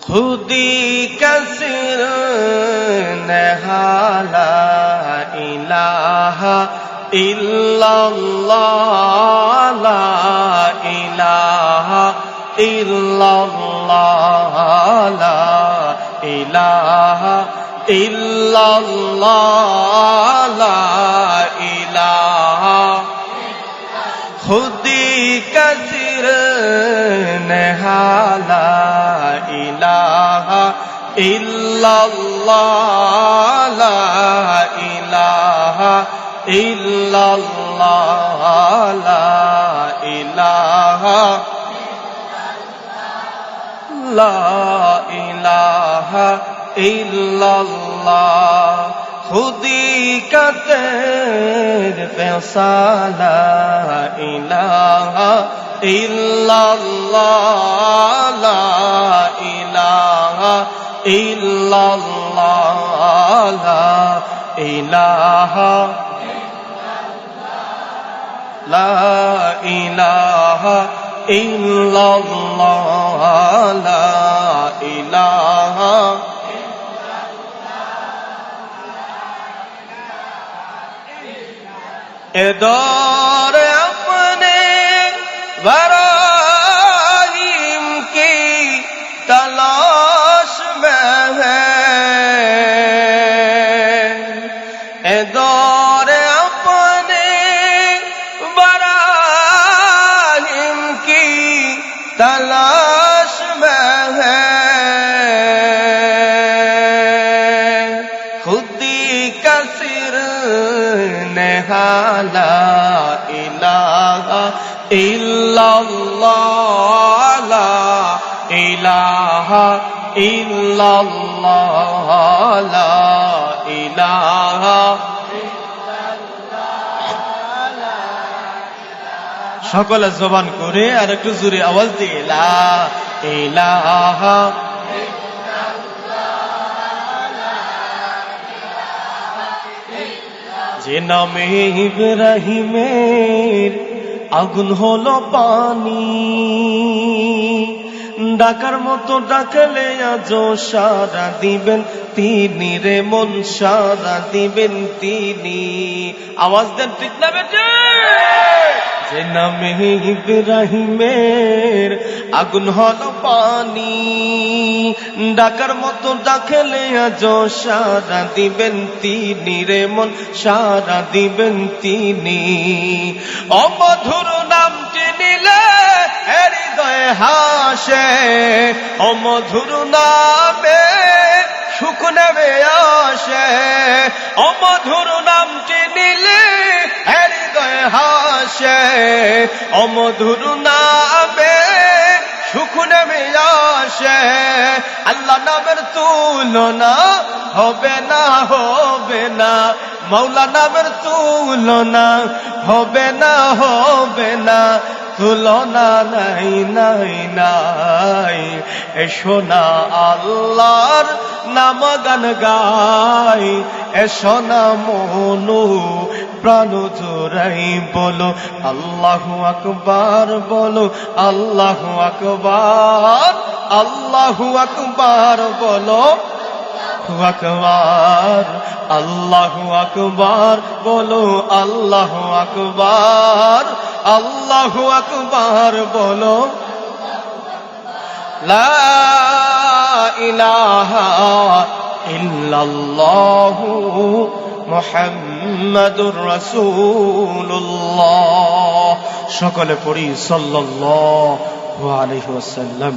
खुदी कसिर नहाला इलाहा इल्लल्लाह ला इलाहा इल्लल्लाह ला इलाहा इल्लल्लाह ला इलाहा खुदी कसिर नहाला इलाहा इल्लल्लाह ला इलाहा इल्लल्लाह ला इलाहा ला इलाहा इल्लल्लाह खुदी का तेरे फैसला इलाहा इल्लल्लाह ला इलाहा इल्लल्लाह ला इलाहा ला इलाहा इल्लल्लाह ला इलाहा ए दौर अपने वराइम की तलाश में है, ए दौर अपने वराइम की तलाश में है, खुदी का सिर नहाला इलाहा इल्लल्लाह ला इलाहा इल्लल्लाह ला इलाहा সকলে জবান করে আর একটু জোরে আওয়াজ দিয়ে লা ইলাহা যে নামে ইব্রাহিমের আগুন হলো পানি, ডাকার মতো ডাকলে আজ সারা দিবেন তিনি রে মন, সারা দিবেন তিনি। আওয়াজ দেন ঠিক না বেটে? যে নামে ইব্রাহিমের আগুন হলো পানি, ডাকার মতো ডাকলে আজ সারা দিবেন তিনি রে মন, সারা দিবেন তিনি। অমধুর নামটি নিলে হৃদয়ে হাসে, অমধুর নামে সুখ নেবে আসে, অমধুর নামটি নিলে হৃদয়ে হাসে, অমধুর নামে সুখ নেবে আসে। আল্লাহ নামের তুলনা হবে না, হবে না, মৌলা নামের তুলনা হবে না, হবে না, তুলনা নাই নাই নাই। এসো না আল্লাহর নাম গান গাই, এসো না মনু প্রাণ জোড়াই বলো আল্লাহু আকবার, বলো আল্লাহু আকবার, আল্লাহু আকবার, বলো আকবার, আল্লাহু আকবার, বলো আল্লাহু আকবার, আল্লাহু আকবার, বলো লা ইলাহা ইল্লাল্লাহু মুহাম্মাদুর রাসূলুল্লাহ। সকলে পড়ি সাল্লাল্লাহু আলাইহি ওয়াসাল্লাম।